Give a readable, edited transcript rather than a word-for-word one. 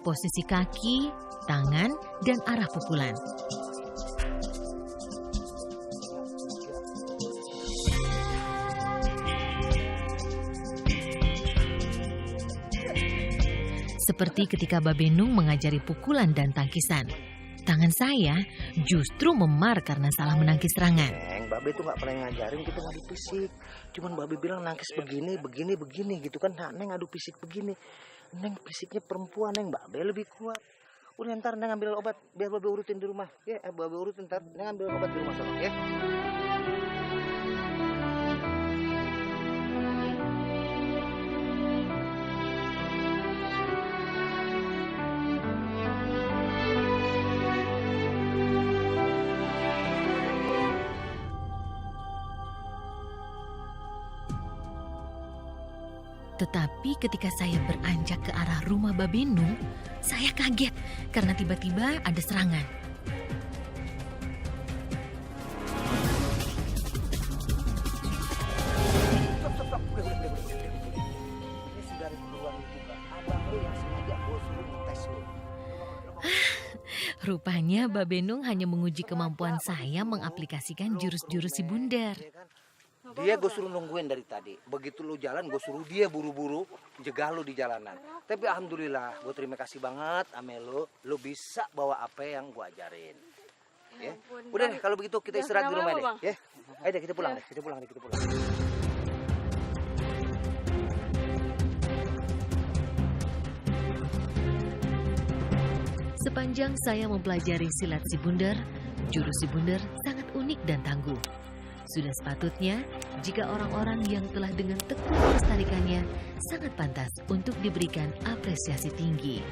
posisi kaki, tangan, dan arah pukulan. Seperti ketika Babenung mengajari pukulan dan tangkisan. Tangan saya justru memar karena salah menangkis serangan. Neng, Babe tuh gak pernah ngajarin kita ngadu fisik. Cuman Babe bilang nangkis begini gitu kan. Nah, Neng adu fisik begini. Neng fisiknya perempuan, Neng. Babe lebih kuat. Udah ntar Neng ambil obat, biar Babe urutin di rumah. Ya, Babe urutin ntar. Neng ambil obat di rumah sana, ya. Tetapi ketika saya beranjak ke arah rumah Babenung, saya kaget karena tiba-tiba ada serangan. Stop. Ini sudah keluar juga. Abang lu yang sengaja gue suruh ngetes lu. Rupanya Babenung hanya menguji kemampuan saya mengaplikasikan jurus-jurus si bundar. Dia gue suruh nungguin dari tadi. Begitu lu jalan, gue suruh dia buru-buru jegah lu di jalanan. Tapi alhamdulillah, gue terima kasih banget sama lu. Lu bisa bawa apa yang gue ajarin. Ya. Udah deh, kalau begitu kita istirahat di rumah deh. Ya. Ayo deh, kita pulang. Sepanjang saya mempelajari silat si bundar, jurus si bundar sangat unik dan tangguh. Sudah sepatutnya jika orang-orang yang telah dengan tekun melestarikannya sangat pantas untuk diberikan apresiasi tinggi.